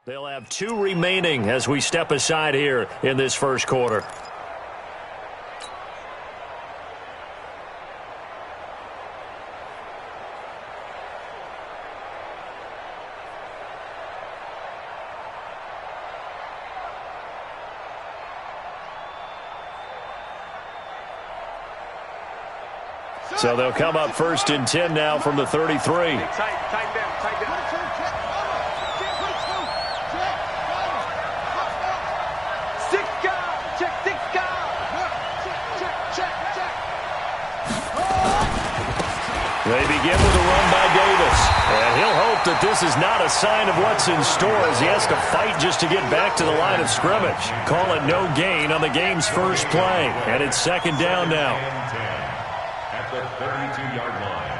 They'll have 2 remaining as we step aside here in this first quarter. So they'll come up 1st and 10 now from the 33. Tight down. They begin with a run by Davis. And he'll hope that this is not a sign of what's in store as he has to fight just to get back to the line of scrimmage. Call it no gain on the game's first play. And it's 2nd down now. At the 32-yard line.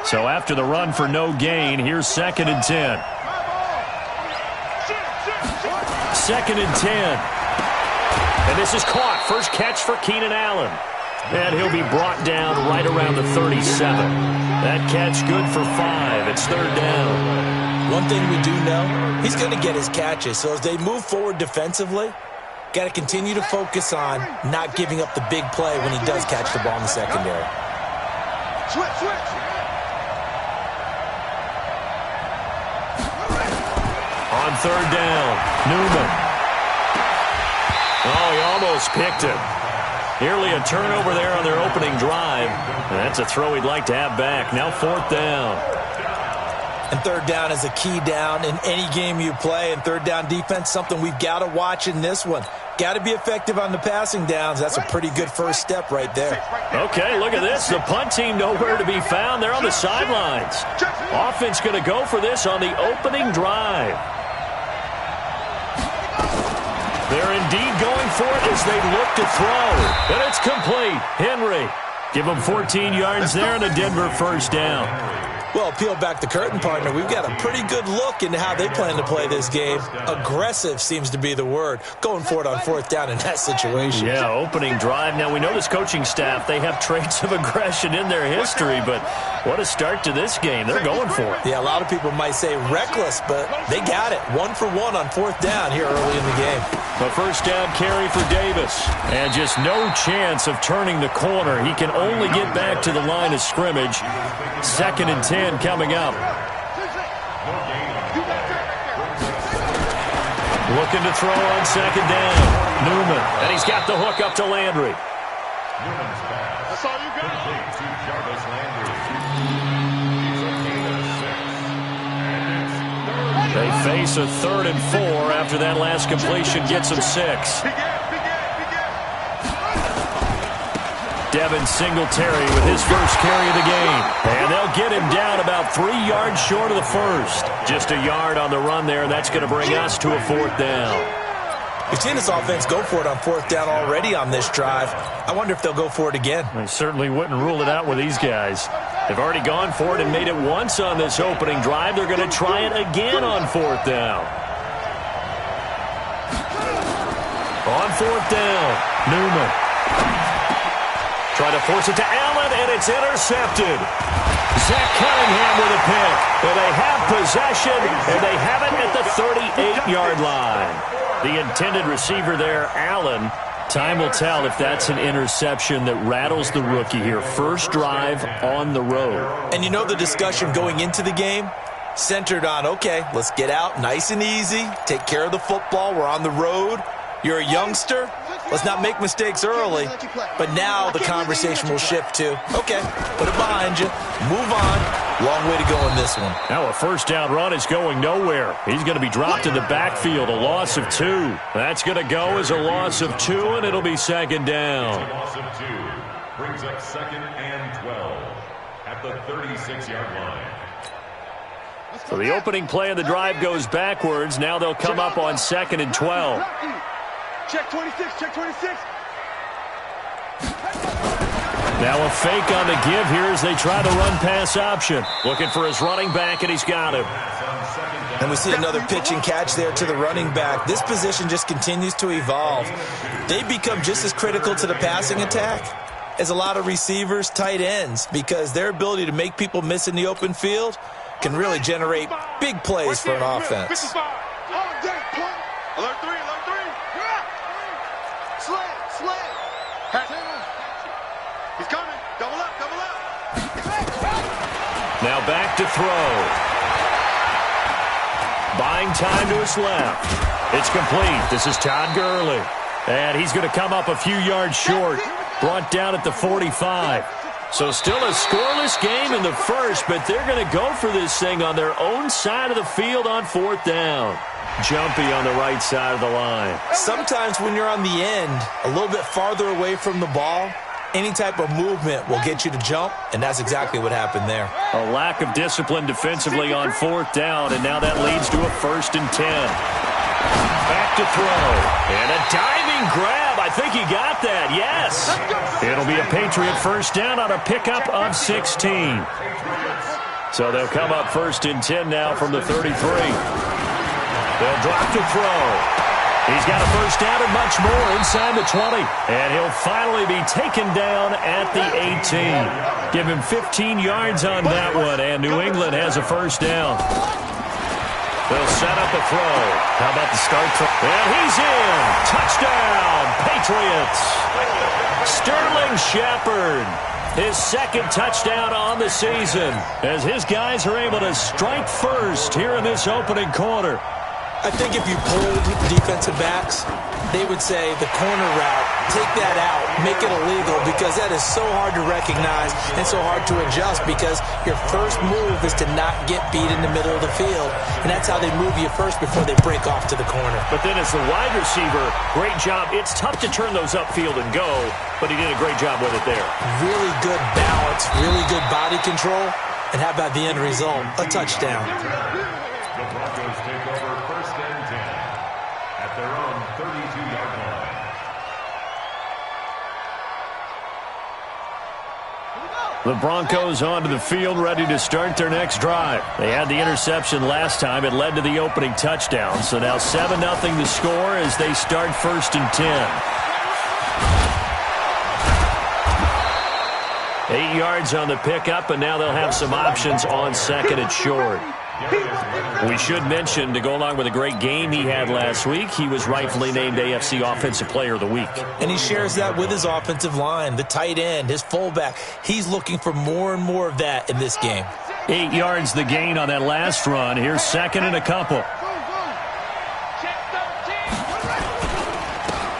So after the run for no gain, here's 2nd and 10. 2nd and 10. And this is caught. First catch for Keenan Allen. And he'll be brought down right around the 37. That catch good for 5. It's 3rd down. One thing we do know, he's going to get his catches. So as they move forward defensively, got to continue to focus on not giving up the big play when he does catch the ball in the secondary. Switch. On 3rd down, Newman. Oh, he almost picked it. Nearly a turnover there on their opening drive. And that's a throw he'd like to have back. Now 4th down. And 3rd down is a key down in any game you play. And 3rd down defense, something we've got to watch in this one. Got to be effective on the passing downs. That's a pretty good first step right there. Okay, look at this. The punt team nowhere to be found. They're on the sidelines. Offense going to go for this on the opening drive. They're indeed going for it as they look to throw. And it's complete. Henry. Give him 14 yards there and a Denver first down. Well, peel back the curtain, partner. We've got a pretty good look into how they plan to play this game. Aggressive seems to be the word. Going for it on 4th down in that situation. Yeah, opening drive. Now, we know this coaching staff, they have traits of aggression in their history, but what a start to this game. They're going for it. Yeah, a lot of people might say reckless, but they got it. 1 for 1 on 4th down here early in the game. A first down carry for Davis. And just no chance of turning the corner. He can only get back to the line of scrimmage. 2nd and 10 coming up. Looking to throw on 2nd down. Newman. And he's got the hook up to Landry. Newman's pass. That's all you got. Complete to Jarvis Landry. He's a gain of 6. And it's 3rd. They face a 3rd and 4 after that last completion gets them 6. Devin Singletary with his first carry of the game. And they'll get him down about 3 yards short of the first. Just a yard on the run there. That's going to bring us to a 4th down. We've seen this offense go for it on 4th down already on this drive. I wonder if they'll go for it again. I certainly wouldn't rule it out with these guys. They've already gone for it and made it once on this opening drive. They're going to try it again on 4th down. On 4th down, Newman. Try to force it to Allen, and it's intercepted. Zach Cunningham with a pick. And they have possession, and they have it at the 38-yard line. The intended receiver there, Allen. Time will tell if that's an interception that rattles the rookie here. First drive on the road. And you know the discussion going into the game? Centered on, okay, let's get out nice and easy, take care of the football, we're on the road. You're a youngster, let's not make mistakes early. But now the conversation will shift to, okay, put it behind you, move on. Long way to go in this one. Now a first down run is going nowhere. He's going to be dropped in the backfield, a loss of 2. That's going to go as a loss of 2, and it'll be 2nd down. A loss of 2 brings up 2nd and 12 at the 36-yard line. So the opening play of the drive goes backwards. Now they'll come up on 2nd and 12. Check 26, check 26. Now a fake on the give here as they try the run-pass option. Looking for his running back, and he's got him. And we see another pitch and catch there to the running back. This position just continues to evolve. They become just as critical to the passing attack is a lot of receivers, tight ends, because their ability to make people miss in the open field can really generate big plays for an offense. Alert 3, alert 3. Slant. He's coming. Double up. Now back to throw. Buying time to his left. It's complete. This is Todd Gurley. And he's going to come up a few yards short. Brought down at the 45. So still a scoreless game in the first, but they're going to go for this thing on their own side of the field on 4th down. Jumpy on the right side of the line. Sometimes when you're on the end, a little bit farther away from the ball, any type of movement will get you to jump, and that's exactly what happened there. A lack of discipline defensively on 4th down, and now that leads to a 1st and 10. Back to throw. And a diving grab. I think he got that. Yes. It'll be a Patriot 1st down on a pickup of 16. So they'll come up 1st and 10 now from the 33. They'll drop to throw. He's got a 1st down and much more inside the 20. And he'll finally be taken down at the 18. Give him 15 yards on that one, and New England has a 1st down. They'll set up a throw. How about the start throw? And he's in. Touchdown, Patriots. Sterling Shepard, his 2nd touchdown on the season, as his guys are able to strike first here in this opening quarter. I think if you polled defensive backs, they would say the corner route, take that out, make it illegal, because that is so hard to recognize and so hard to adjust, because your first move is to not get beat in the middle of the field, and that's how they move you first before they break off to the corner. But then as the wide receiver, great job. It's tough to turn those upfield and go, but he did a great job with it there. Really good balance, really good body control, and how about the end result? A touchdown. The Broncos take over 1st and 10 at their own 32-yard line. The Broncos onto the field, ready to start their next drive. They had the interception last time. It led to the opening touchdown. So now 7-0 the score as they start 1st and 10. 8 yards on the pickup, and now they'll have some options on 2nd and short. We should mention, to go along with a great game he had last week, he was rightfully named AFC Offensive Player of the Week. And he shares that with his offensive line, the tight end, his fullback. He's looking for more and more of that in this game. 8 yards the gain on that last run. Here's 2nd and a couple.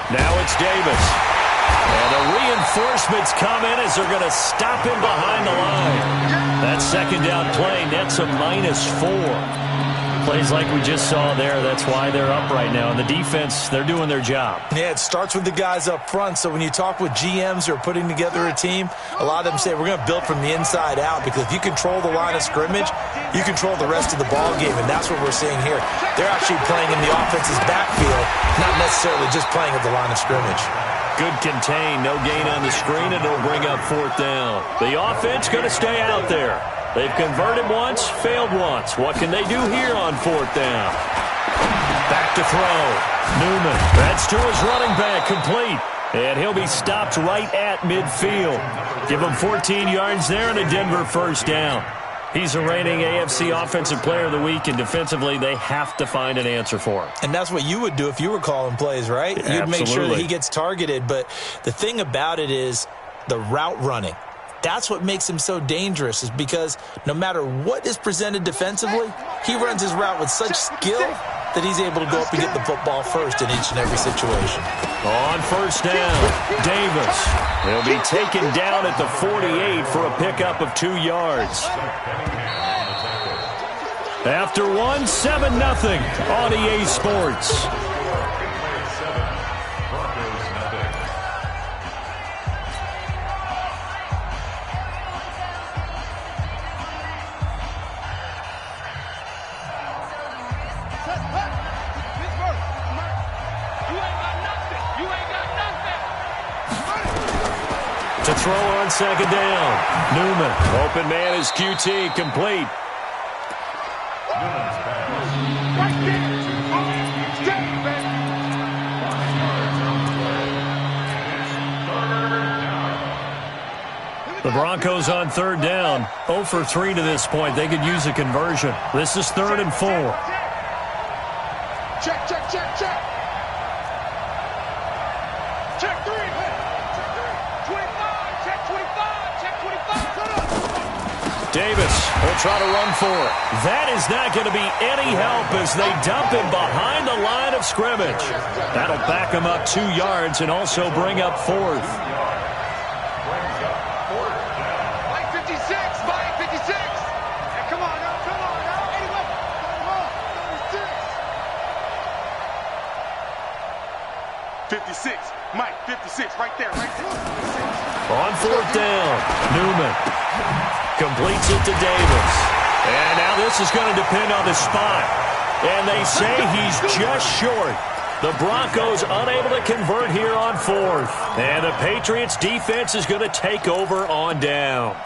Now it's Davis. And the reinforcements come in as they're going to stop him behind the line. That 2nd down play nets a -4. Plays like we just saw there. That's why they're up right now. And the defense, they're doing their job. Yeah, it starts with the guys up front. So when you talk with GMs who are putting together a team, a lot of them say we're going to build from the inside out, because if you control the line of scrimmage, you control the rest of the ball game, and that's what we're seeing here. They're actually playing in the offense's backfield, not necessarily just playing at the line of scrimmage. Good contain, no gain on the screen, and it'll bring up 4th down. The offense going to stay out there. They've converted once, failed once. What can they do here on 4th down? Back to throw. Newman. That's to his running back, complete. And he'll be stopped right at midfield. Give him 14 yards there and a Denver 1st down. He's a reigning AFC Offensive Player of the Week, and defensively they have to find an answer for him. And that's what you would do if you were calling plays, right? Yeah, you'd make sure that absolutely. he gets targeted. But the thing about it is the route running. That's what makes him so dangerous, is because no matter what is presented defensively, he runs his route with such skill that he's able to go up and get the football first in each and every situation. On 1st down, Davis. He'll be taken down at the 48 for a pickup of 2 yards. After one, 7-0 on EA Sports. To throw on 2nd down. Newman. Open man is QT, complete. The Broncos on third down, 0 for 3 to this point. They could use a conversion. This is 3rd and 4. Check, check, check, check. Check 3. Check 3. 25. Check 25. Check 25. Cut up. Davis will try to run for it. That is not going to be any help as they dump him behind the line of scrimmage. That'll back him up 2 yards and also bring up 4th. Mike 56. Mike 56. Hey, come on now. Come on now. 81. Come on. 56. 56. Mike 56. Right there. Right there. 56. On 4th down, Newman completes it to Davis. And now this is going to depend on the spot. And they say he's just short. The Broncos unable to convert here on 4th. And the Patriots defense is going to take over on downs.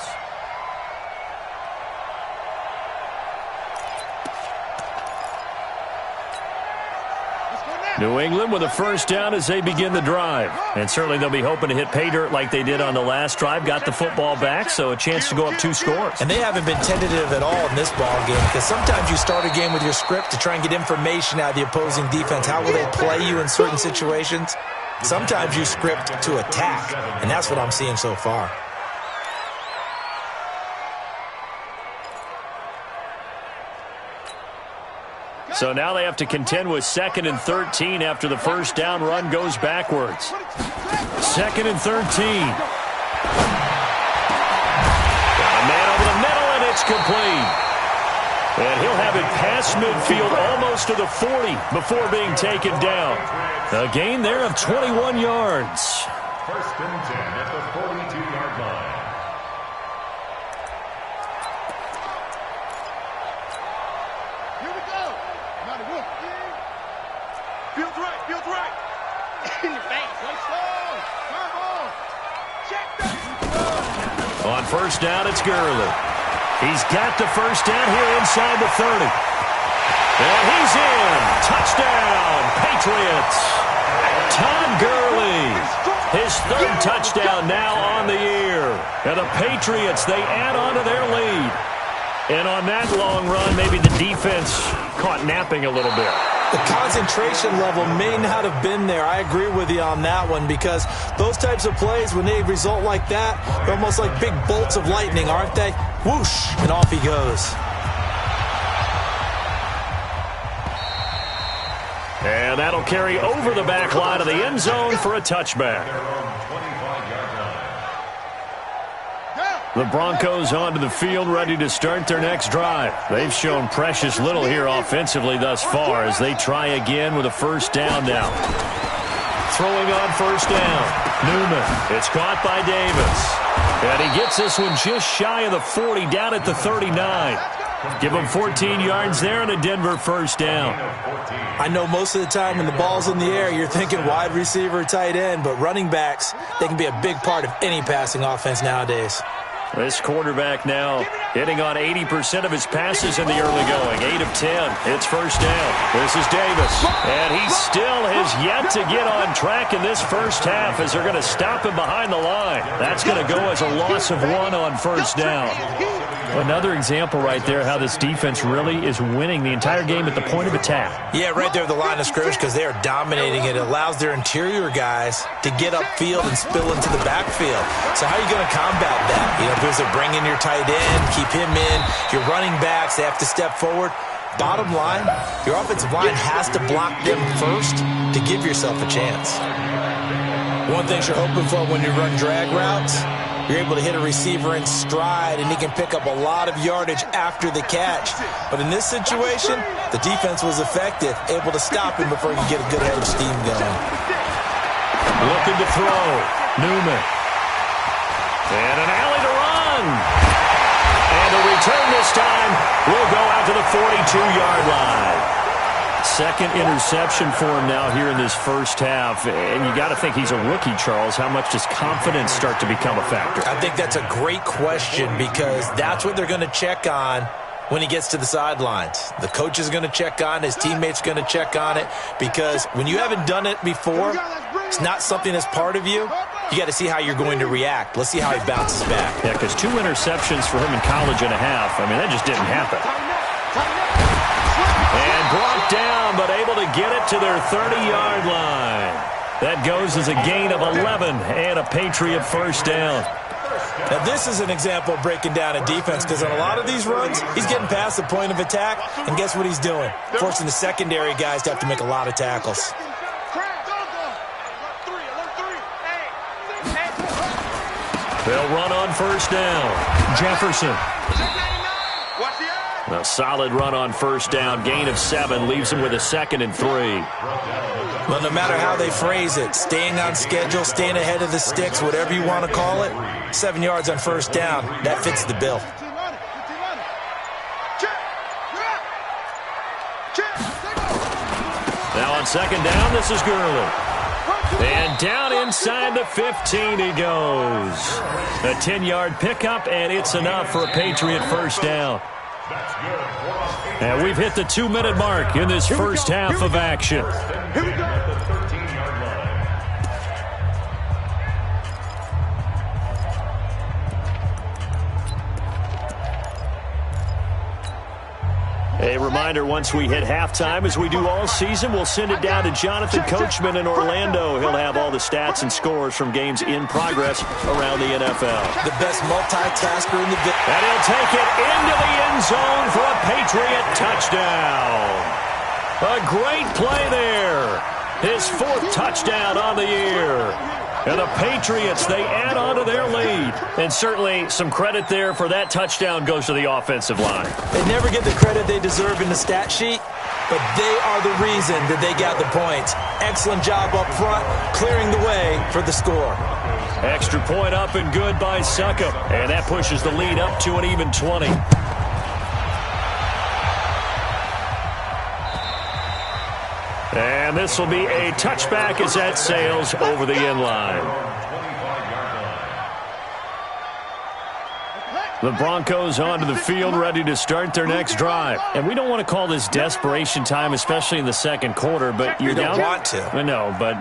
New England with a first down as they begin the drive. And certainly they'll be hoping to hit pay dirt like they did on the last drive. Got the football back, so a chance to go up 2 scores. And they haven't been tentative at all in this ball game because sometimes you start a game with your script to try and get information out of the opposing defense. How will they play you in certain situations? Sometimes you script to attack, and that's what I'm seeing so far. So now they have to contend with 2nd and 13 after the first down run goes backwards. 2nd and 13. Got a man over the middle, and it's complete. And he'll have it past midfield almost to the 40 before being taken down. A gain there of 21 yards. 1st and 10 at the 42-yard line. Feels right. Feels right. In your face. Play slow. Curve on. Check that. On first down, it's Gurley. He's got the first down here inside the 30. And he's in. Touchdown, Patriots. Todd Gurley. His 3rd touchdown now on the year. And the Patriots, they add on to their lead. And on that long run, maybe the defense caught napping a little bit. The concentration level may not have been there. I agree with you on that one because those types of plays, when they result like that, they're almost like big bolts of lightning, aren't they? Whoosh, and off he goes. And that'll carry over the back line of the end zone for a touchback. The Broncos onto the field, ready to start their next drive. They've shown precious little here offensively thus far as they try again with a first down now. Throwing on first down, Newman. It's caught by Davis. And he gets this one just shy of the 40, down at the 39. Give him 14 yards there and a Denver first down. I know most of the time when the ball's in the air, you're thinking wide receiver, tight end, but running backs, they can be a big part of any passing offense nowadays. This quarterback now hitting on 80% of his passes in the early going. 8 of 10. It's first down. This is Davis. And he still has yet to get on track in this first half as they're going to stop him behind the line. That's going to go as a loss of 1 on first down. Another example right there how this defense really is winning the entire game at the point of attack. Yeah, right there at the line of scrimmage because they are dominating it. It allows their interior guys to get upfield and spill into the backfield. So how are you going to combat that? You know, because they're bringing your tight end, keep him in. Your running backs, they have to step forward. Bottom line, your offensive line has to block them first to give yourself a chance. One thing you're hoping for when you run drag routes, you're able to hit a receiver in stride, and he can pick up a lot of yardage after the catch. But in this situation, the defense was effective, able to stop him before he could get a good head of steam going. Looking to throw. Newman. And an alley to run. And the return this time will go out to the 42-yard line. Second interception for him now here in this first half. And you got to think he's a rookie, Charles. How much does confidence start to become a factor? I think that's a great question because that's what they're going to check on when he gets to the sidelines. The coach is going to check on it. His teammates are going to check on it because when you haven't done it before, it's not something that's part of you. you got to see how you're going to react. Let's see how he bounces back. Yeah, because 2 interceptions for him in college and a half. I mean, that just didn't happen. And brought down, but able to get it to their 30-yard line. That goes as a gain of 11 and a Patriot first down. Now, this is an example of breaking down a defense because on a lot of these runs, he's getting past the point of attack, and guess what he's doing? Forcing the secondary guys to have to make a lot of tackles. They'll run on first down. Jefferson. A solid run on first down. Gain of 7 leaves him with a 2nd and 3. Well, no matter how they phrase it, staying on schedule, staying ahead of the sticks, whatever you want to call it, 7 yards on first down, that fits the bill. Now on second down, this is Gurley. And down inside the 15 he goes. A 10-yard pickup, and it's enough for a Patriot first down. And we've hit the 2-minute mark in this first half of action. Here we go. The 13-yard line. A reminder, once we hit halftime, as we do all season, we'll send it down to Jonathan Coachman in Orlando. He'll have all the stats and scores from games in progress around the NFL. The best multitasker in the business. And he'll take it into the end zone for a Patriot touchdown. A great play there. His 4th touchdown on the year. And the Patriots, they add on to their lead. And certainly some credit there for that touchdown goes to the offensive line. They never get the credit they deserve in the stat sheet, but they are the reason that they got the points. Excellent job up front, clearing the way for the score. Extra point up and good by Suckup. And that pushes the lead up to an even 20. And this will be a touchback as that sails over the end line. The Broncos onto the field, ready to start their next drive. And we don't want to call this desperation time, especially in the second quarter, but you're down. You don't want to. No, but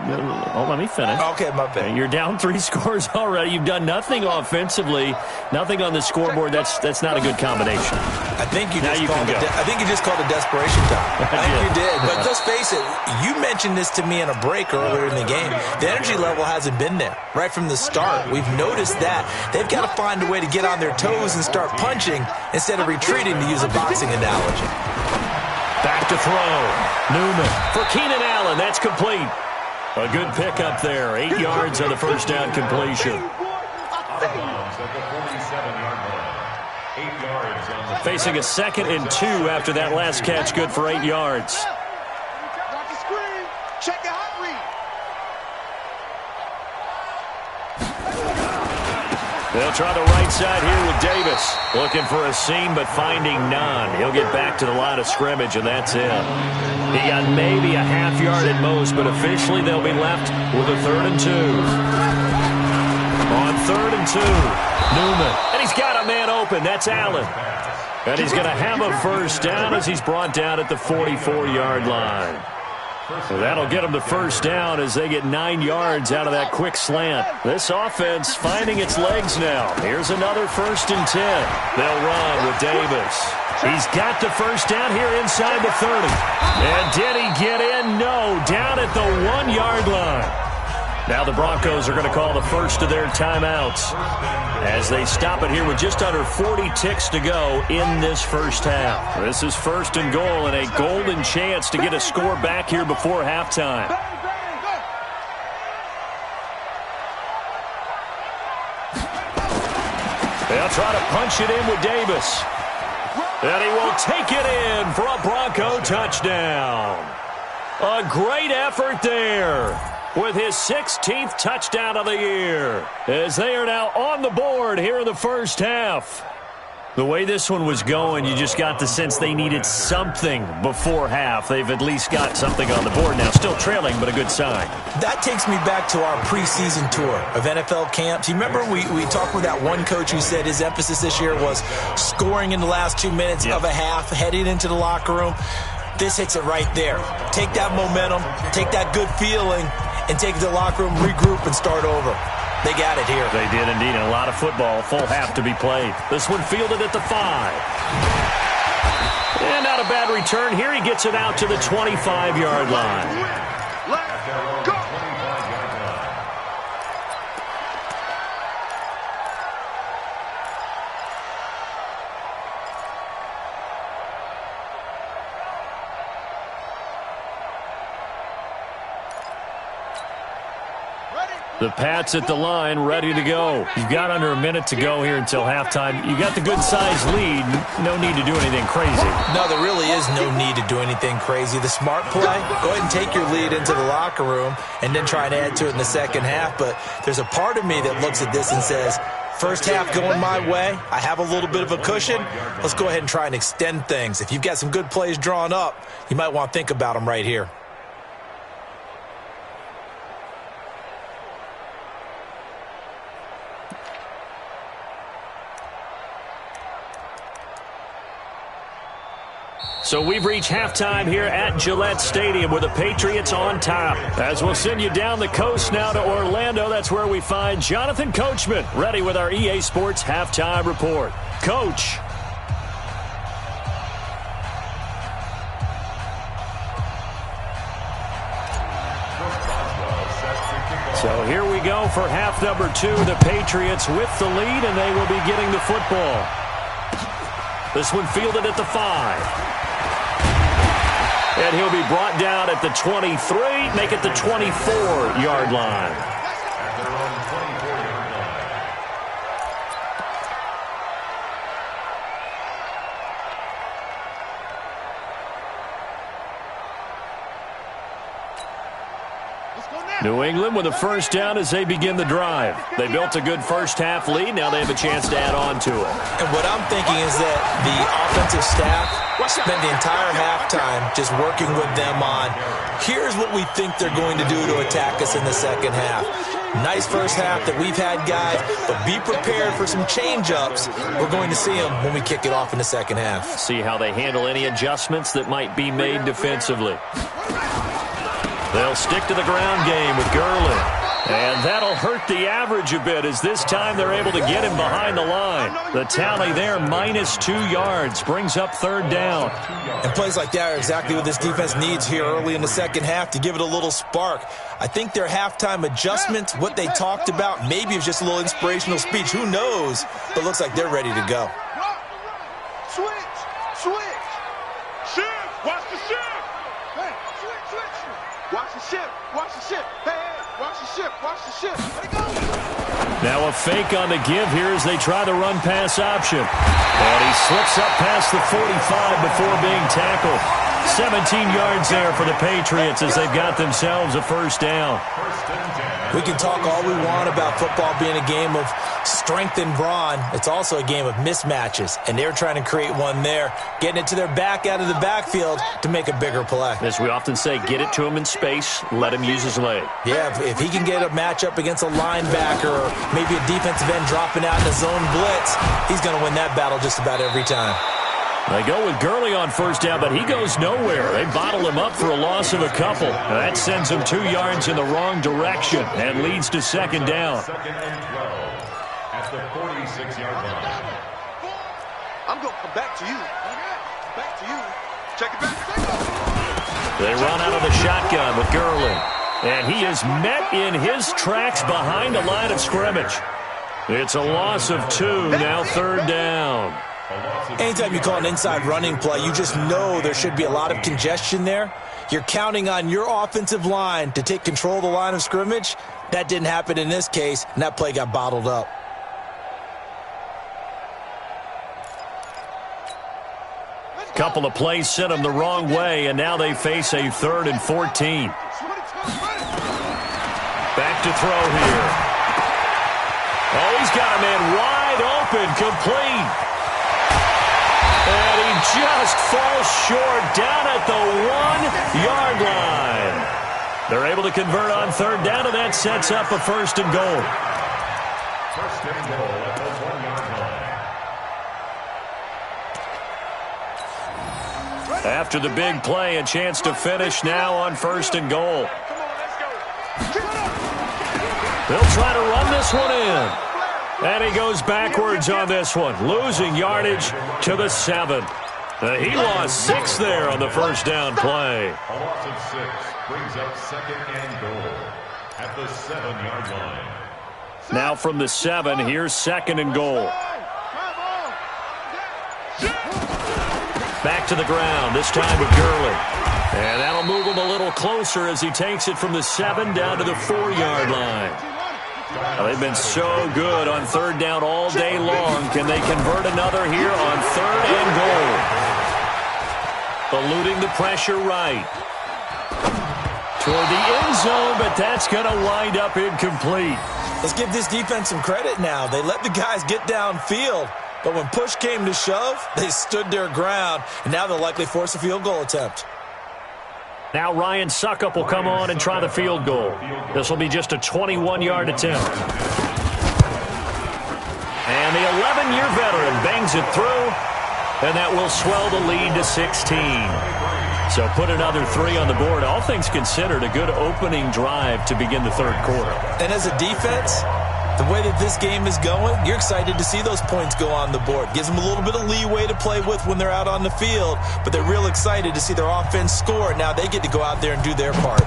let me finish. Okay, my bad. You're down 3 scores already. You've done nothing offensively, nothing on the scoreboard. That's not a good combination. I think you just called it. I think you just called it desperation time. I think you did. But let's face it. You mentioned this to me in a break earlier in the game. The energy level hasn't been there right from the start. We've noticed that they've got to find a way to get on their toes and start punching instead of retreating, to use a boxing analogy. Back to throw. Newman for Keenan Allen. That's complete. A good pickup there. 8 yards on the first down completion. Facing a 2nd and 2 after that last catch. Good for 8 yards. Check the hot read. They'll try the right side here with Davis. Looking for a seam, but finding none. He'll get back to the line of scrimmage, and that's it. He got maybe a half yard at most, but officially they'll be left with a 3rd and 2. On 3rd and 2, Newman. And he's got a man open. That's Allen. And he's going to have a first down as he's brought down at the 44-yard line. So that'll get them the first down as they get 9 yards out of that quick slant. This offense finding its legs now. Here's another 1st and 10. They'll run with Davis. He's got the first down here inside the 30. And did he get in? No. Down at the 1-yard line. Now the Broncos are going to call the first of their timeouts as they stop it here with just under 40 ticks to go in this first half. This is 1st and goal and a golden chance to get a score back here before halftime. They'll try to punch it in with Davis. And he will take it in for a Bronco touchdown. A great effort there, with his 16th touchdown of the year, as they are now on the board here in the first half. The way this one was going, you just got the sense they needed something before half. They've at least got something on the board now. Still trailing, but a good sign. That takes me back to our preseason tour of NFL camps. You remember we talked with that one coach who said his emphasis this year was scoring in the last 2 minutes of a half, heading into the locker room. This hits it right there. Take that momentum, take that good feeling, and take it to the locker room, regroup, and start over. They got it here. They did indeed, and a lot of football, full half to be played. This one fielded at the 5. And not a bad return here. He gets it out to the 25-yard line. Let's go. The Pats at the line, ready to go. You've got under a minute to go here until halftime. You got the good-sized lead. No need to do anything crazy. No, there really is no need to do anything crazy. The smart play, go ahead and take your lead into the locker room and then try and add to it in the second half. But there's a part of me that looks at this and says, first half going my way, I have a little bit of a cushion. Let's go ahead and try and extend things. If you've got some good plays drawn up, you might want to think about them right here. So we've reached halftime here at Gillette Stadium with the Patriots on top. As we'll send you down the coast now to Orlando, that's where we find Jonathan Coachman ready with our EA Sports Halftime Report. Coach. So here we go for half number 2. The Patriots with the lead, and they will be getting the football. This one fielded at the 5. And he'll be brought down at the 23, make it the 24-yard line. At their own 24-yard line. New England with a first down as they begin the drive. They built a good first half lead. Now they have a chance to add on to it. And what I'm thinking is that the offensive staff spent the entire halftime just working with them on, here's what we think they're going to do to attack us in the second half. Nice first half that we've had, guys, but be prepared for some change-ups. We're going to see them when we kick it off in the second half. See how they handle any adjustments that might be made defensively. They'll stick to the ground game with Gurley. And that'll hurt the average a bit as this time they're able to get him behind the line. The tally there, -2 yards, brings up third down. And plays like that are exactly what this defense needs here early in the second half to give it a little spark. I think their halftime adjustment, what they talked about, maybe it's just a little inspirational speech. Who knows? But it looks like they're ready to go. Switch. Shift. Watch the shift. Hey, switch. Watch the shift. Hey, watch the shift. Let it go. Now a fake on the give here as they try the run-pass option. And he slips up past the 45 before being tackled. 17 yards there for the Patriots as they've got themselves a first down. We can talk all we want about football being a game of strength and brawn. It's also a game of mismatches, and they're trying to create one there, getting it to their back out of the backfield to make a bigger play. As we often say, get it to him in space, let him use his leg. Yeah, if he can get a matchup against a linebacker or maybe a defensive end dropping out in a zone blitz, he's going to win that battle just about every time. They go with Gurley on first down, but he goes nowhere. They bottle him up for a loss of a couple. That sends him 2 yards in the wrong direction and leads to second down. Second and 12 at the 46-yard line. I'm going to come back to you. Check it back. They run out of the shotgun with Gurley. And he is met in his tracks behind the line of scrimmage. It's a loss of 2, now third down. Anytime you call an inside running play, you just know there should be a lot of congestion there. You're counting on your offensive line to take control of the line of scrimmage. That didn't happen in this case, and that play got bottled up. Couple of plays sent them the wrong way, and now they face a 3rd and 14. Back to throw here. Oh, he's got a man wide open, complete. And he just falls short down at the 1-yard line. They're able to convert on third down, and that sets up a 1st and goal. First and goal at the 1-yard line. After the big play, a chance to finish now on 1st and goal. Come on, let's go. They'll try to run this one in. And he goes backwards on this one, losing yardage to the 7. He lost 6 there on the first down play. A loss of 6 brings up 2nd and goal at the 7-yard line. Now from the 7, here's 2nd and goal. Back to the ground, this time with Gurley. And that'll move him a little closer as he takes it from the 7 down to the 4-yard line. Now, they've been so good on 3rd down all day long. Can they convert another here on 3rd and goal? Eluding the pressure right. Toward the end zone, but that's going to wind up incomplete. Let's give this defense some credit now. They let the guys get downfield, but when push came to shove, they stood their ground, and now they'll likely force a field goal attempt. Now Ryan Suckup will come on and try the field goal. This will be just a 21-yard attempt. And the 11-year veteran bangs it through, and that will swell the lead to 16. So put another 3 on the board. All things considered, a good opening drive to begin the 3rd quarter. And as a defense, the way that this game is going, you're excited to see those points go on the board. Gives them a little bit of leeway to play with when they're out on the field, but they're real excited to see their offense score. Now they get to go out there and do their part.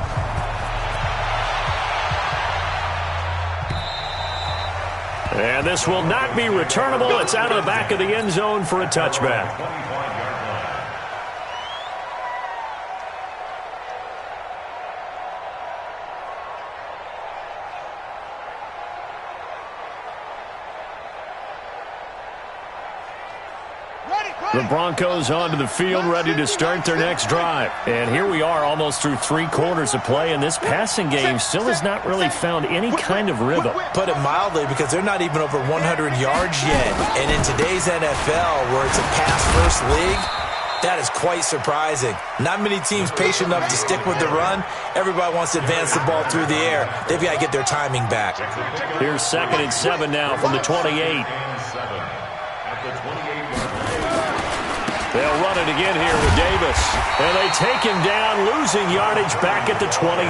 And this will not be returnable. It's out of the back of the end zone for a touchback. The Broncos onto the field, ready to start their next drive. And here we are almost through 3 quarters of play, and this passing game still has not really found any kind of rhythm. Put it mildly, because they're not even over 100 yards yet. And in today's NFL, where it's a pass-first league, that is quite surprising. Not many teams patient enough to stick with the run. Everybody wants to advance the ball through the air. They've got to get their timing back. Here's 2nd and 7 now from the 28. They'll run it again here with Davis. And they take him down, losing yardage back at the 27.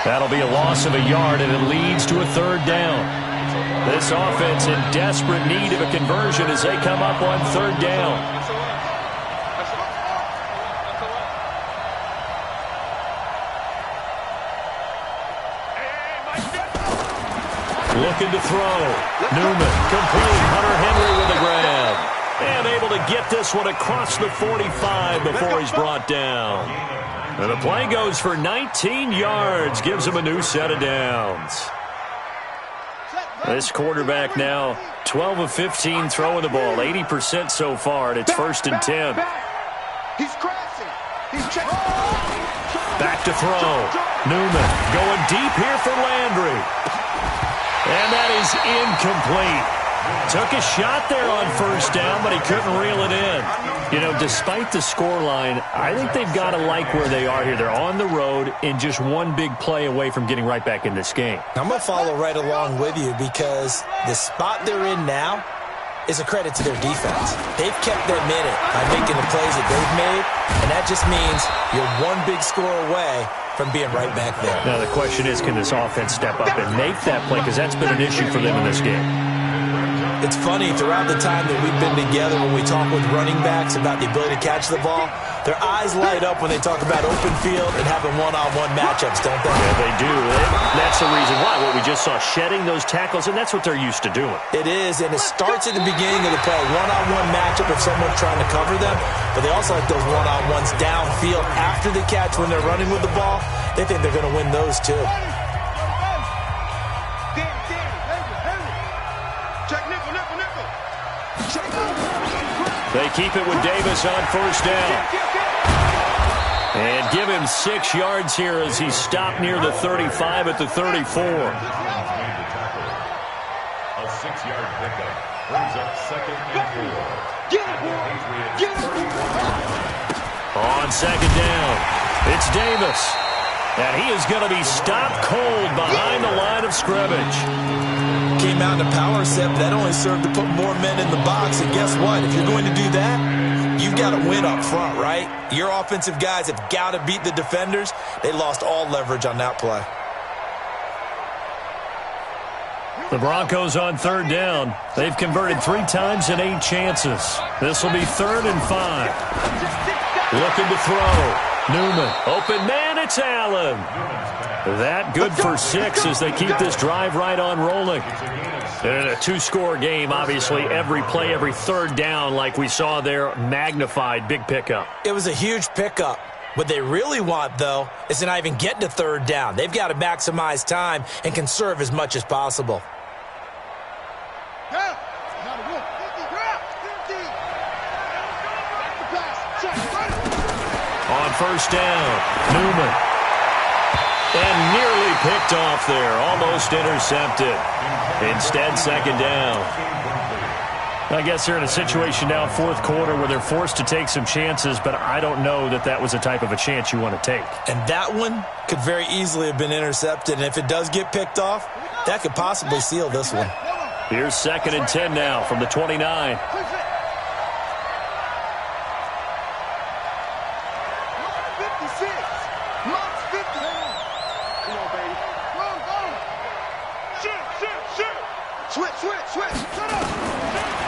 That'll be a loss of a yard, and it leads to a 3rd down. This offense in desperate need of a conversion as they come up on 3rd down. Looking to throw. Newman, complete. Hunter Henry with a grab. And able to get this one across the 45 before he's brought down. And the play goes for 19 yards, gives him a new set of downs. This quarterback now 12 of 15 throwing the ball, 80% so far, and it's 1st and 10. He's crashing. He's checking. Back to throw. Newman going deep here for Landry. And that is incomplete. Took a shot there on 1st down, but he couldn't reel it in. You know, despite the scoreline, I think they've got to like where they are here. They're on the road and just one big play away from getting right back in this game. I'm going to follow right along with you, because the spot they're in now is a credit to their defense. They've kept them in it by making the plays that they've made, and that just means you're one big score away from being right back there. Now the question is, can this offense step up and make that play? Because that's been an issue for them in this game. It's funny, throughout the time that we've been together, when we talk with running backs about the ability to catch the ball, their eyes light up when they talk about open field and having one-on-one matchups, don't they? Yeah, they do. That's the reason why. What we just saw, shedding those tackles, and that's what they're used to doing. It is, and it starts at the beginning of the play. One-on-one matchup if someone's trying to cover them, but they also like those one-on-ones downfield after the catch when they're running with the ball. They think they're going to win those, too. They keep it with Davis on 1st down. And give him 6 yards here as he stopped near the 35 at the 34. A 6-yard pickup brings up 2nd and 4. On 2nd down, it's Davis. And he is going to be stopped cold behind the line of scrimmage. Came out in a power set, but that only served to put more men in the box. And guess what? If you're going to do that, you've got to win up front, right? Your offensive guys have got to beat the defenders. They lost all leverage on that play. The Broncos on third down. They've converted 3 times in 8 chances. This will be 3rd and 5. Looking to throw. Newman. Open man, it's Allen. That good for 6 as they keep this drive right on rolling. In a 2-score game, obviously, every play, every 3rd down, like we saw there, magnified, big pickup. It was a huge pickup. What they really want, though, is to not even get to 3rd down. They've got to maximize time and conserve as much as possible. On first down, Newman. And nearly picked off there, almost intercepted. Instead, 2nd down. I guess they're in a situation now, 4th quarter, where they're forced to take some chances, but I don't know that that was the type of a chance you want to take. And that one could very easily have been intercepted, and if it does get picked off, that could possibly seal this one. Here's 2nd and 10 now from the 29.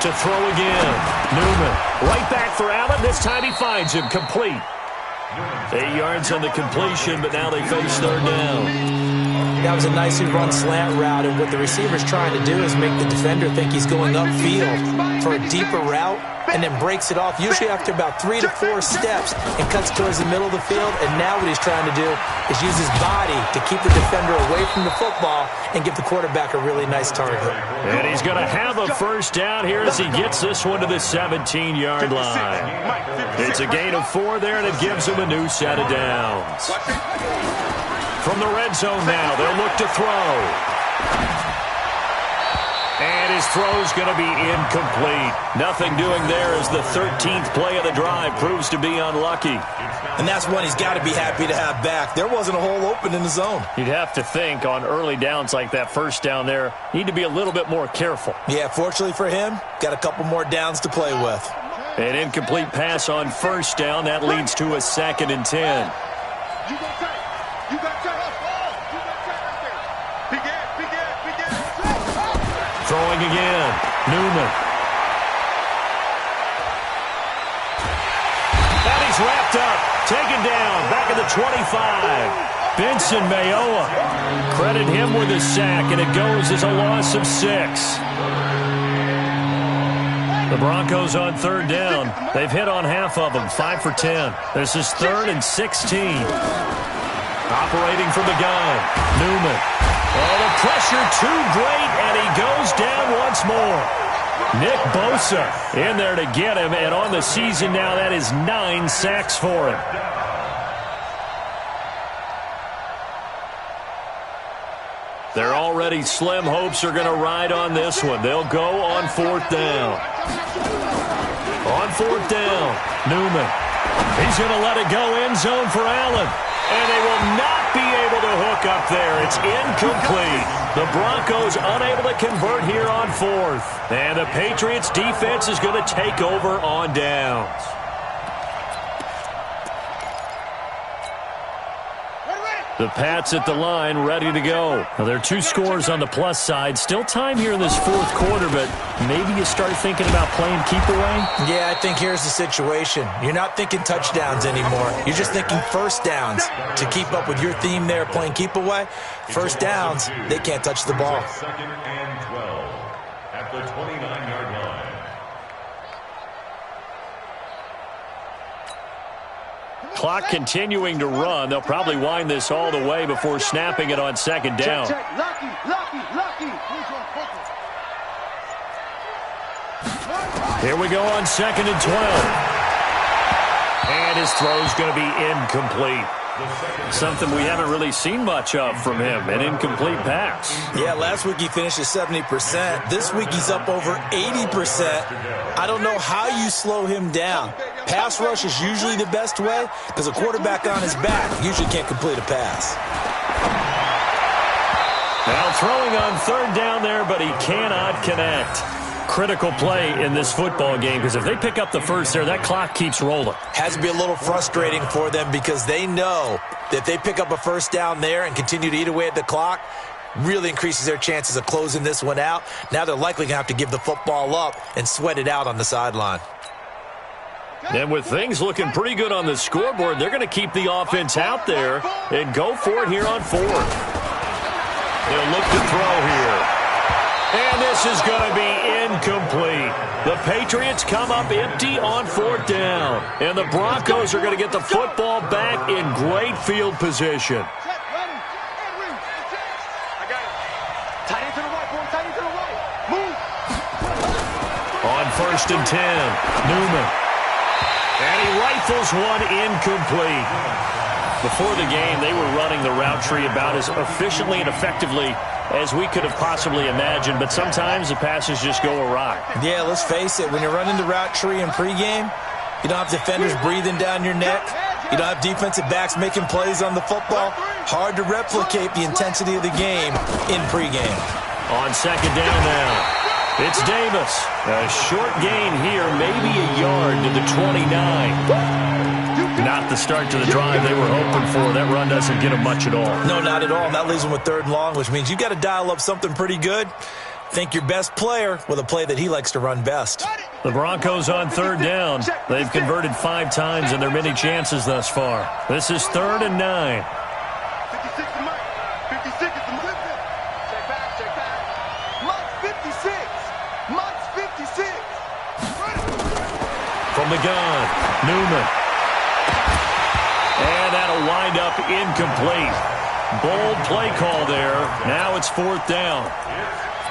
To throw again. Newman. Right back for Allen. This time he finds him. Complete. 8 yards on the completion, but now they face 3rd down. That was a nicely run slant route, and what the receiver's trying to do is make the defender think he's going upfield for a deeper route, and then breaks it off, usually after about 3 to 4 steps, and cuts towards the middle of the field. And now what he's trying to do is use his body to keep the defender away from the football and give the quarterback a really nice target. And he's going to have a 1st down here as he gets this one to the 17-yard line. It's a gain of 4 there, and it gives him a new set of downs. From the red zone now, they'll look to throw. And his throw's going to be incomplete. Nothing doing there as the 13th play of the drive proves to be unlucky. And that's one he's got to be happy to have back. There wasn't a hole open in the zone. You'd have to think on early downs like that 1st down there, need to be a little bit more careful. Yeah, fortunately for him, got a couple more downs to play with. An incomplete pass on 1st down. That leads to a 2nd and 10. Throwing again. Newman. And he's wrapped up. Taken down. Back at the 25. Benson Mayoa. Credit him with a sack, and it goes as a loss of 6. The Broncos on 3rd down. They've hit on half of them, 5 for 10. This is 3rd and 16. Operating from the gun. Newman. Oh, the pressure too great, and he goes down once more. Nick Bosa in there to get him, and on the season now, that is 9 sacks for him. Their already slim hopes are going to ride on this one. They'll go on 4th down. On 4th down, Newman. He's going to let it go end zone for Allen. And they will not be able to hook up there. It's incomplete. The Broncos unable to convert here on 4th. And the Patriots defense is going to take over on downs. The Pats at the line, ready to go. Now, there are 2 scores on the plus side. Still time here in this 4th quarter, but maybe you start thinking about playing keep away? Yeah, I think here's the situation. You're not thinking touchdowns anymore. You're just thinking 1st downs. To keep up with your theme there, playing keep away, 1st downs, they can't touch the ball. 2nd and 12 at the 29-yard line. Clock continuing to run. They'll probably wind this all the way before snapping it on 2nd down. Here we go on 2nd and 12. And his throw's going to be incomplete. Something we haven't really seen much of from him, an incomplete pass. Yeah, last week he finished at 70%. This week he's up over 80%. I don't know how you slow him down. Pass rush is usually the best way because a quarterback on his back usually can't complete a pass. Now throwing on 3rd down there, but he cannot connect. Critical play in this football game because if they pick up the 1st there, that clock keeps rolling. Has to be a little frustrating for them because they know that if they pick up a 1st down there and continue to eat away at the clock, really increases their chances of closing this one out. Now they're likely going to have to give the football up and sweat it out on the sideline. And with things looking pretty good on the scoreboard, they're going to keep the offense out there and go for it here on fourth. They'll look to throw here. And this is going to be incomplete. The Patriots come up empty on fourth down. And the Broncos are going to get the football back in great field position. On 1st and 10, Newman. And he rifles one incomplete. Before the game, they were running the route tree about as efficiently and effectively as we could have possibly imagined, but sometimes the passes just go awry. Yeah, let's face it, when you're running the route tree in pregame, you don't have defenders breathing down your neck. You don't have defensive backs making plays on the football. Hard to replicate the intensity of the game in pregame. On 2nd down now. It's Davis. A short gain here, maybe a yard to the 29. Not the start to the drive they were hoping for. That run doesn't get them much at all. No, not at all. That leaves them with 3rd and long, which means you got to dial up something pretty good. Think your best player with a play that he likes to run best. The Broncos on 3rd down. They've converted 5 times in their many chances thus far. This is 3rd and 9. 56 to Mike. 56 is the Mike. Check back, check back. Mike's 56. Mike's 56. From the gun, Newman. And that'll wind up incomplete. Bold play call there. Now it's 4th down.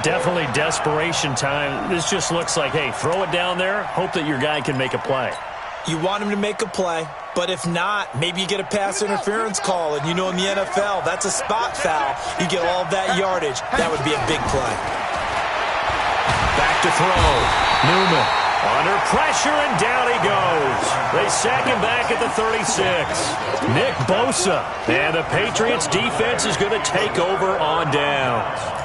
Definitely desperation time. This just looks like, hey, throw it down there, hope that your guy can make a play. You want him to make a play, but if not, maybe you get a pass interference call, and you know in the NFL, that's a spot foul. You get all of that yardage. That would be a big play. Back to throw. Newman. Under pressure, and down he goes. They sack him back at the 36. Nick Bosa. And the Patriots defense is going to take over on downs.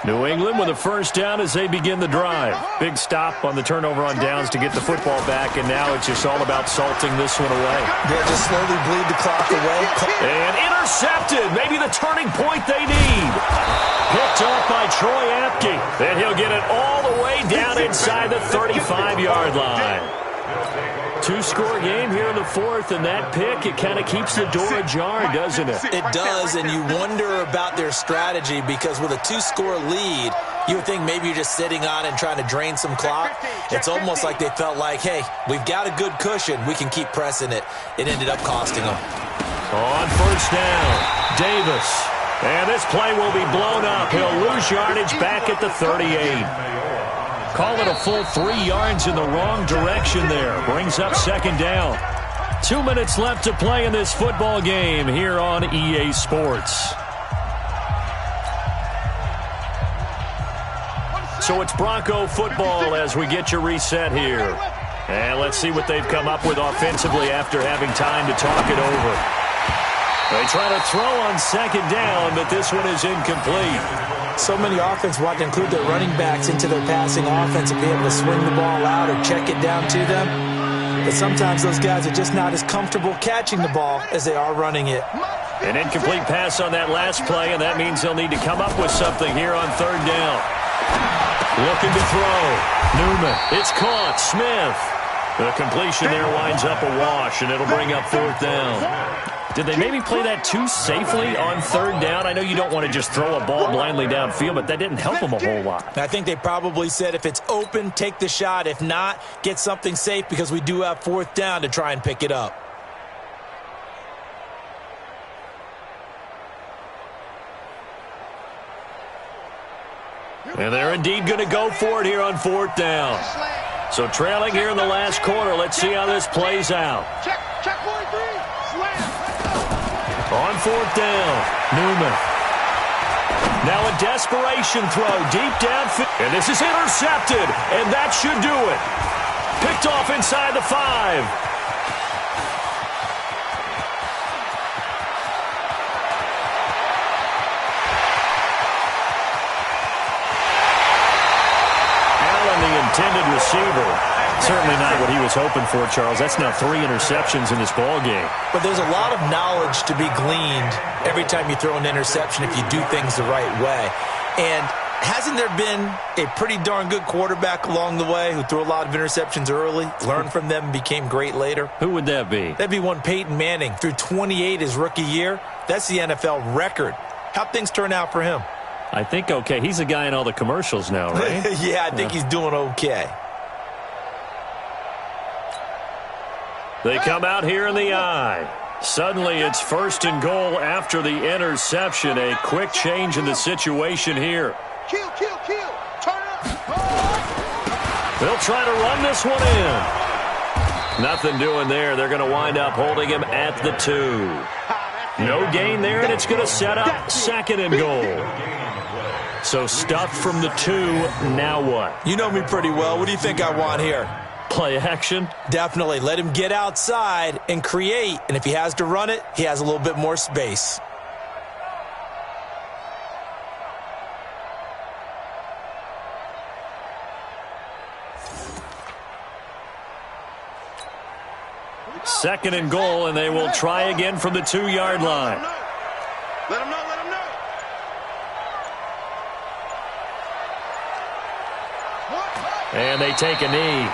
New England with a 1st down as they begin the drive. Big stop on the turnover on downs to get the football back, and now it's just all about salting this one away. Yeah, just slowly bleed the clock away. And intercepted. Maybe the turning point they need. Picked off by Troy Apke. And he'll get it all the way down inside the 35-yard line. 2-score game here in the 4th, and that pick, it kind of keeps the door ajar, doesn't it? It does, and you wonder about their strategy because with a 2-score lead, you would think maybe you're just sitting on and trying to drain some clock. It's almost like they felt like, hey, we've got a good cushion. We can keep pressing it. It ended up costing them. On 1st down, Davis. And this play will be blown up. He'll lose yardage back at the 38. Call it a full 3 yards in the wrong direction there. Brings up 2nd down. 2 minutes left to play in this football game here on EA Sports. So it's Bronco football as we get you reset here. And let's see what they've come up with offensively after having time to talk it over. They try to throw on 2nd down, but this one is incomplete. So many offenses want to include their running backs into their passing offense and be able to swing the ball out or check it down to them. But sometimes those guys are just not as comfortable catching the ball as they are running it. An incomplete pass on that last play, and that means they'll need to come up with something here on 3rd down. Looking to throw. Newman. It's caught. Smith. The completion there winds up a wash, and it'll bring up 4th down. Did they maybe play that too safely on 3rd down? I know you don't want to just throw a ball blindly downfield, but that didn't help them a whole lot. I think they probably said if it's open, take the shot. If not, get something safe because we do have 4th down to try and pick it up. And they're indeed going to go for it here on 4th down. So trailing here in the last quarter, let's see how this plays out. Check 43. Slam. On 4th down, Newman. Now a desperation throw deep downfield. And this is intercepted, and that should do it. Picked off inside the 5. intended receiver. Certainly not what he was hoping for, Charles. That's now 3 interceptions in this ball game. But there's a lot of knowledge to be gleaned every time you throw an interception if you do things the right way. And hasn't there been a pretty darn good quarterback along the way who threw a lot of interceptions early, learned from them, and became great later? Who would that be? That'd be one Peyton Manning. Threw 28 his rookie year. That's the NFL record. How'd things turn out for him? I think okay. He's a guy in all the commercials now, right? Yeah, I think he's doing okay. They come out here in the eye. Suddenly it's 1st and goal after the interception. A quick change in the situation here. Kill, kill, kill. Turn up. They'll try to run this one in. Nothing doing there. They're going to wind up holding him at the 2. No gain there, and it's going to set up 2nd and goal. So stuffed from the 2. Now what? You know me pretty well. What do you think I want here? Play action? Definitely. Let him get outside and create. And if he has to run it, he has a little bit more space. Second and goal, and they will try again from the 2-yard line. Let him know, let him know. And they take a knee.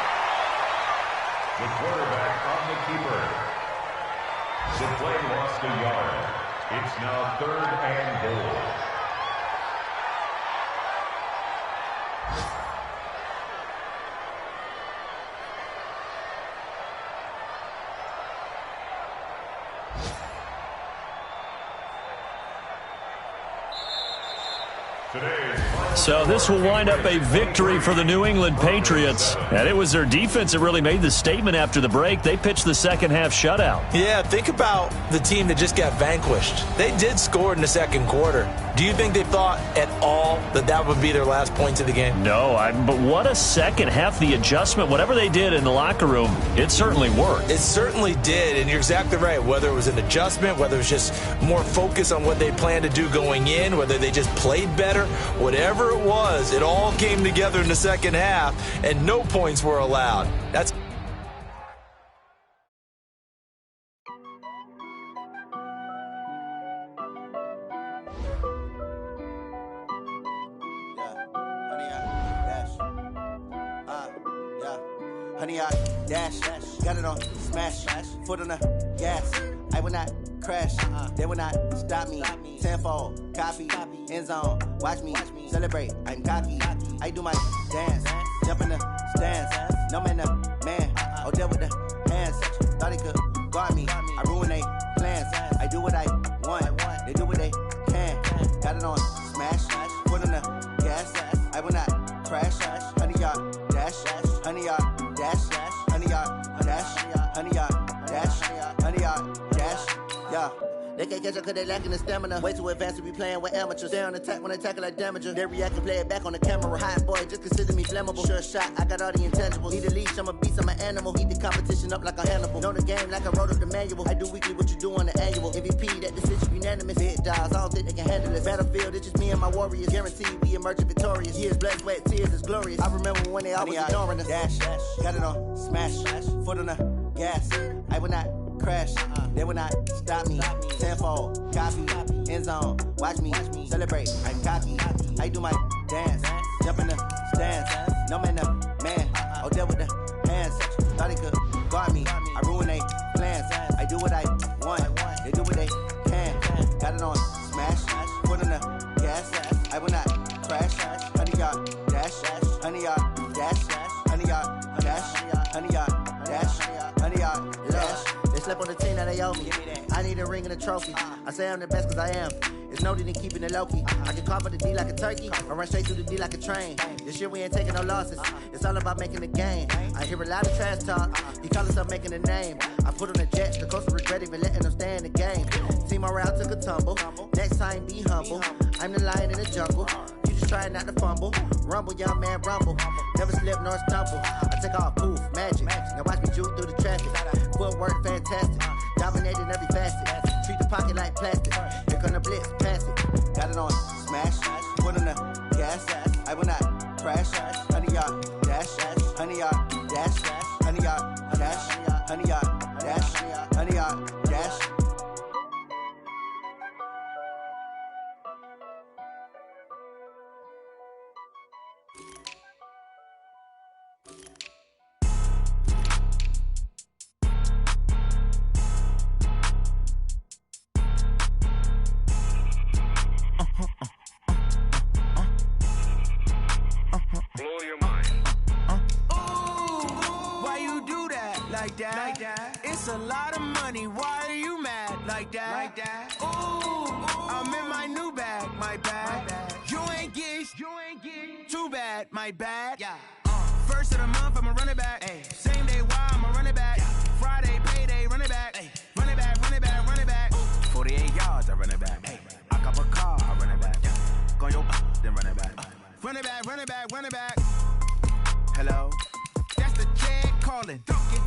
The quarterback on the keeper. The play lost a yard. It's now 3rd and goal. So this will wind up a victory for the New England Patriots. And it was their defense that really made the statement after the break. They pitched the second half shutout. Yeah, think about the team that just got vanquished. They did score in the second quarter. Do you think they thought at all that that would be their last points of the game? No, but what a second half. The adjustment, whatever they did in the locker room, it certainly worked. It certainly did, and you're exactly right. Whether it was an adjustment, whether it was just more focus on what they planned to do going in, whether they just played better, whatever it was, it all came together in the second half, and no points were allowed. That's Honey, I dash, got it on smash, foot on the gas. I will not crash, they will not stop me. Tenfold, copy, end zone, watch me celebrate. I'm cocky, I do my dance, jump in the stands. No man, man, oh, deal with the hands. Thought he could guard me, I ruin they plans. I do what I want, they do what they can. Got it on smash, foot on the gas. I will not crash, honey, y'all dash, honey, y'all. Dash, honey, y'all, dash, honey, y'all, dash, honey, y'all, dash, yeah. They can't catch up cause they lacking the stamina. Way too advanced to be playing with amateurs. Stay on attack when I tackle like damager. They react and play it back on the camera. Hot boy, just consider me flammable. Sure shot, I got all the intangibles. Need a leash, I'm a beast, I'm an animal. Eat the competition up like a Hannibal. Know the game like I wrote up the manual. I do weekly what you do on the annual. MVP, that decision unanimous. Big dogs, I don't think they can handle this. Battlefield, it's just me and my warriors. Guaranteed we emerging victorious. Years, blood, sweat, tears, it's glorious. I remember when they always ignoring us. Dash, got it on smash, foot on the gas. I will not crash, they will not stop me. Tenfold, copy, end zone, watch me celebrate. I'm cocky, I do my dance, jump in the stands. No man, man, oh, deal with the hands. Thought he could guard me, I ruin they plans. I do what I want, they do what they can. Got it on smash, foot on the gas. I will not crash, honey, y'all dash, honey, y'all dash, honey, y'all dash, honey, y'all dash, honey, y'all dash. They slept on the team that they owe me. I need a ring and a trophy. I say I'm the best cause I am. It's no need in keeping it low-key. I can cover the D like a turkey or run straight through the D like a train. This year we ain't taking no losses. It's all about making the game. I hear a lot of trash talk. He call himself making a name. I put on the Jets. The coach will regret even letting them stay in the game. Team morale took a tumble. Next time be humble. I'm the lion in the jungle. You just try not to fumble. Rumble, young man, rumble. Never slip nor stumble. I take off, poof, magic. Now watch me juke through the traffic. Footwork fantastic. Dominating every facet. Treat the pocket like plastic. Here come the blitz, pass it. Got it on smash. Foot on the gas. I will not crash. Honey, y'all dash. like that. It's a lot of money. Why are you mad like that? Ooh, I'm in my new bag, my bag. You ain't get too bad, my bad. Yeah. First of the month, I'ma run it back. Same day, why I'ma run it back. Friday, payday, run it back. Run it back, run it back, run it back. 48 yards, I run it back. I cop a car, I run it back. Go your then run it back. Run it back, run it back, run it back. Hello, that's the check calling.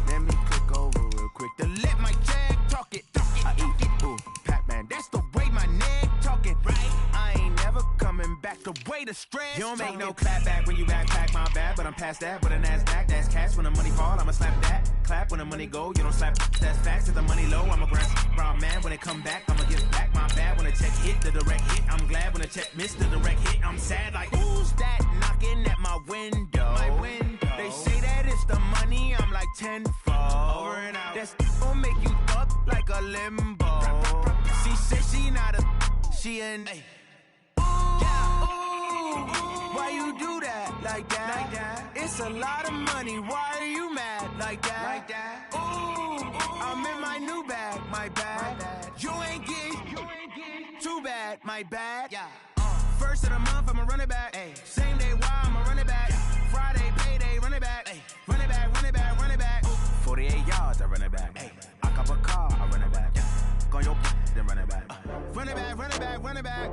Let me click over real quick to let my check talk it. I eat it, ooh, Pac-Man. That's the way my neck talking. Right, I ain't never coming back. The way the stress. You don't make no clap back when you backpack, my bad. But I'm past that with a NASDAQ. That's cash when the money fall. I'ma slap that. Clap when the money go. You don't slap. That's facts. If the money low, I'm a brown man. When it come back, I'ma give back my bad. When the check hit, the direct hit. I'm glad when the check missed the direct hit. I'm sad like who's that knocking at my window? My window. They say that it's the money. I'm like tenfold. Over and out. That's gon' make you up like a limbo. She said she not a. She an. Why you do that like that? It's a lot of money. Why are you mad like that? Ooh, I'm in my new bag, my bag. You ain't get too bad, my bad. Yeah. First of the month, I'ma run it back. Same day, why I'ma run it back. Friday, payday, run it back. Run it back, run it back, run it back. 48 yards, I run it back. I cop a car, I run it back. Go your then run it back. Run it back, run it back, run it back.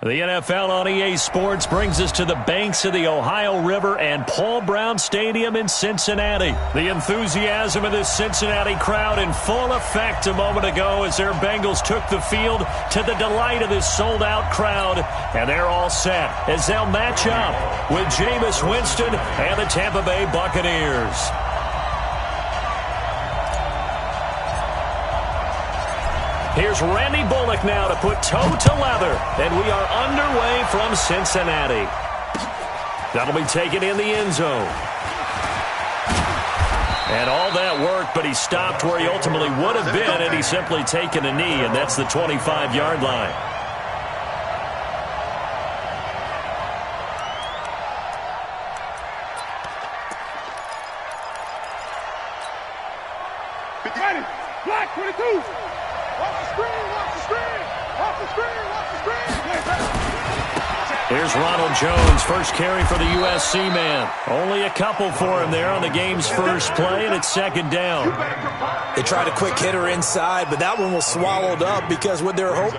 The NFL on EA Sports brings us to the banks of the Ohio River and Paul Brown Stadium in Cincinnati. The enthusiasm of this Cincinnati crowd in full effect a moment ago as their Bengals took the field to the delight of this sold-out crowd. And they're all set as they'll match up with Jameis Winston and the Tampa Bay Buccaneers. Here's Randy Bullock now to put toe to leather, and we are underway from Cincinnati. That'll be taken in the end zone. And all that worked, but he stopped where he ultimately would have been, and he's simply taken a knee, and that's the 25-yard line. Black 22. Watch the screen, watch the screen. Watch the screen, watch the screen. Here's Ronald Jones, first carry for the USC man. Only a couple for him there on the game's first play, and it's second down. They tried a quick hitter inside, but that one was swallowed up because with their hope